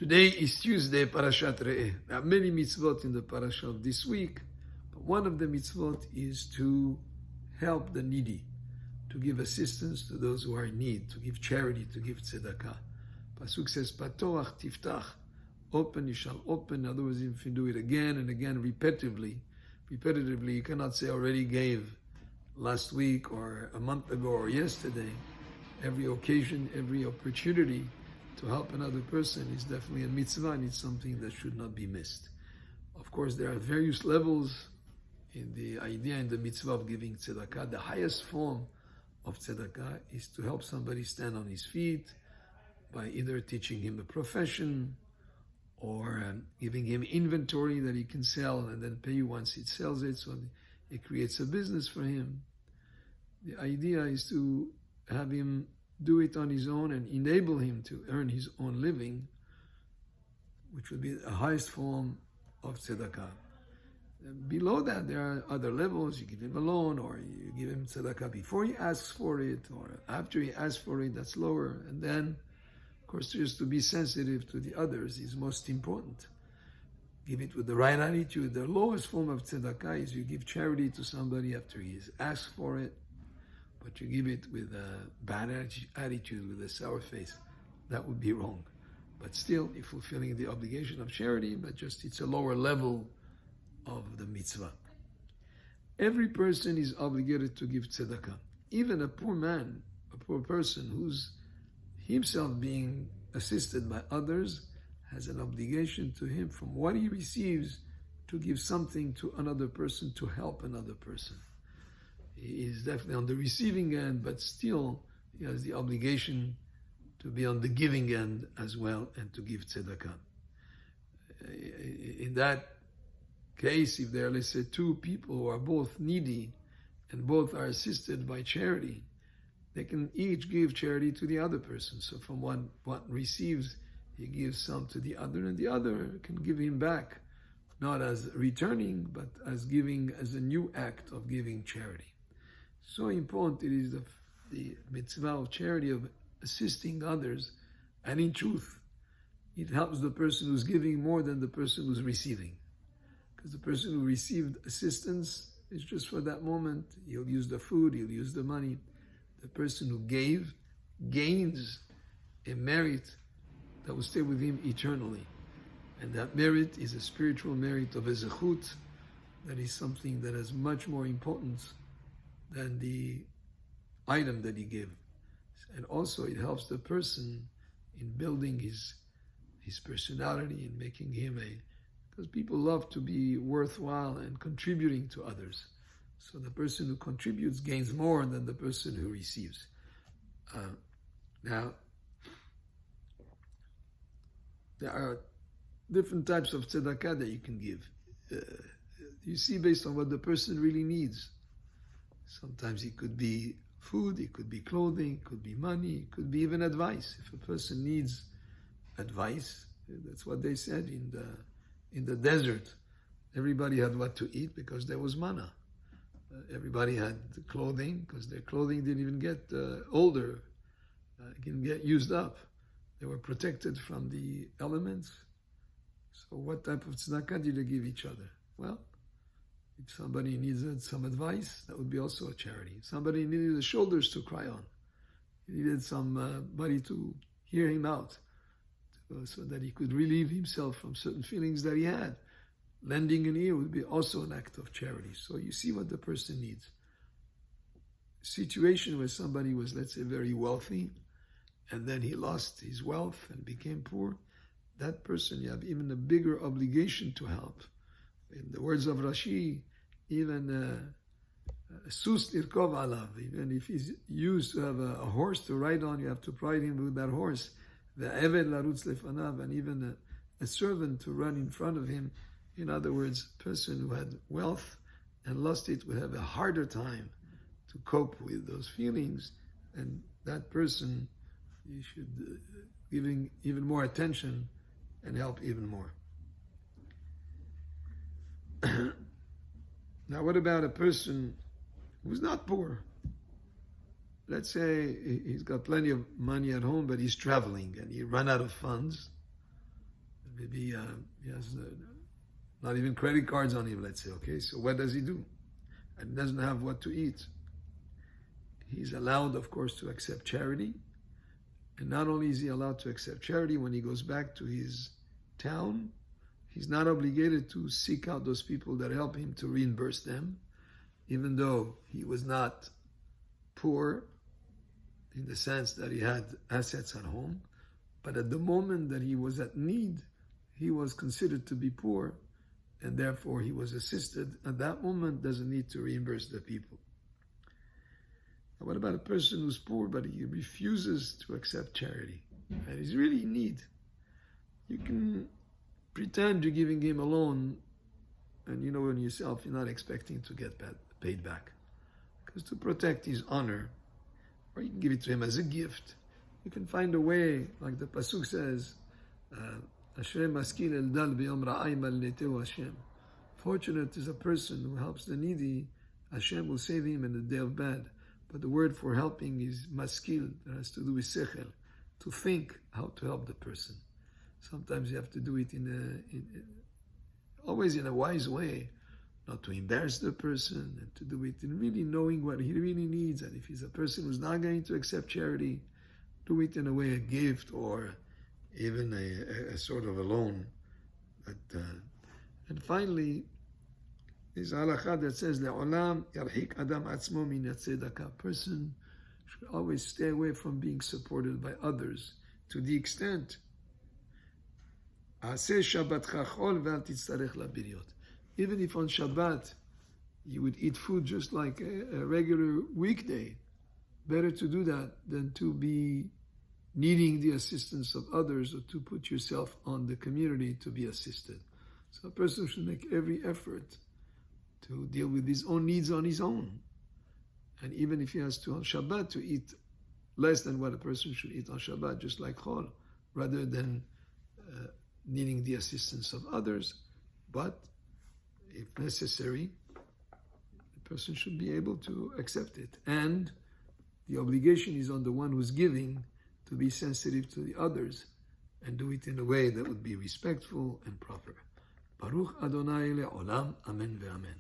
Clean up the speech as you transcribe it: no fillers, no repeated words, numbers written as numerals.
Today is Tuesday, Parashat Re'eh. There are many mitzvot in the parasha of this week, but one of the mitzvot is to help the needy, to give assistance to those who are in need, to give charity, to give tzedakah. Pasuk says, Patoach tiftach, open, you shall open. In other words, if you do it again and again, repetitively, you cannot say already gave last week or a month ago or yesterday. Every occasion, every opportunity to help another person is definitely a mitzvah, and it's something that should not be missed. Of course, there are various levels in the idea in the mitzvah of giving tzedakah. The highest form of tzedakah is to help somebody stand on his feet by either teaching him a profession or giving him inventory that he can sell and then pay you once he sells it, so it creates a business for him. The idea is to have him do it on his own and enable him to earn his own living, which would be the highest form of tzedakah. Below that, there are other levels. You give him a loan, or you give him tzedakah before he asks for it, or after he asks for it, that's lower. And then, of course, just to be sensitive to the others is most important. Give it with the right attitude. The lowest form of tzedakah is you give charity to somebody after he has asked for it, but you give it with a bad attitude, with a sour face. That would be wrong. But still, you're fulfilling the obligation of charity, but just it's a lower level of the mitzvah. Every person is obligated to give tzedakah. Even a poor man, a poor person who's himself being assisted by others, has an obligation to him from what he receives to give something to another person, to help another person. He is definitely on the receiving end, but still he has the obligation to be on the giving end as well and to give tzedakah. In that case, if there are, let's say, two people who are both needy and both are assisted by charity, they can each give charity to the other person. So from one receives, he gives some to the other, and the other can give him back, not as returning, but as giving, as a new act of giving charity. So important it is the mitzvah of charity, of assisting others, and in truth, it helps the person who's giving more than the person who's receiving. Because the person who received assistance is just for that moment. He'll use the food, he'll use the money. The person who gave gains a merit that will stay with him eternally. And that merit is a spiritual merit of a zechut, that is something that has much more importance than the item that he gave. And also it helps the person in building his personality, in making him because people love to be worthwhile and contributing to others. So the person who contributes gains more than the person who receives. Now, there are different types of tzedakah that you can give. You see based on what the person really needs. Sometimes it could be food, it could be clothing, it could be money, it could be even advice. If a person needs advice, that's what they said in the desert. Everybody had what to eat because there was manna. Everybody had clothing because their clothing didn't even get older, didn't get used up. They were protected from the elements. So what type of tzedakah did they give each other? Well, if somebody needed some advice, that would be also a charity. Somebody needed the shoulders to cry on. He needed somebody to hear him out so that he could relieve himself from certain feelings that he had. Lending an ear would be also an act of charity. So you see what the person needs. Situation where somebody was, let's say, very wealthy, and then he lost his wealth and became poor, that person, you have even a bigger obligation to help. In the words of Rashi, even sus irkov alav, even if he's used to have a horse to ride on, you have to ride him with that horse. Ve'eved larutz lefanav, and even a servant to run in front of him. In other words, a person who had wealth and lost it would have a harder time to cope with those feelings, and that person, you should giving even more attention and help even more. Now, what about a person who's not poor? Let's say he's got plenty of money at home, but he's traveling and he ran out of funds. Maybe he has not even credit cards on him, let's say. Okay, so what does he do? And he doesn't have what to eat. He's allowed, of course, to accept charity. And not only is he allowed to accept charity, when he goes back to his town, he's not obligated to seek out those people that help him to reimburse them, even though he was not poor in the sense that he had assets at home. But at the moment that he was at need, he was considered to be poor, and therefore he was assisted. At that moment, doesn't need to reimburse the people. Now, what about a person who's poor, but he refuses to accept charity, and he's really in need? You can pretend you're giving him a loan, and you know in yourself you're not expecting to get paid back. Because to protect his honor, or you can give it to him as a gift. You can find a way, like the Pasuk says, fortunate is a person who helps the needy, Hashem will save him in the day of bad. But the word for helping is maskil, that has to do with sechel, to think how to help the person. Sometimes you have to do it always in a wise way, not to embarrass the person, and to do it in really knowing what he really needs. And if he's a person who's not going to accept charity, do it in a way, a gift, or even a sort of a loan. And finally, there's a halakha that says, "Le'olam yarhik adam atzmo min tzedakah." A person should always stay away from being supported by others, to the extent even if on Shabbat you would eat food just like a regular weekday, better to do that than to be needing the assistance of others, or to put yourself on the community to be assisted. So a person should make every effort to deal with his own needs on his own. And even if he has to on Shabbat to eat less than what a person should eat on Shabbat, just like Chol, rather than needing the assistance of others, but if necessary, the person should be able to accept it. And the obligation is on the one who's giving to be sensitive to the others and do it in a way that would be respectful and proper. Baruch Adonai le'olam, amen ve'amen.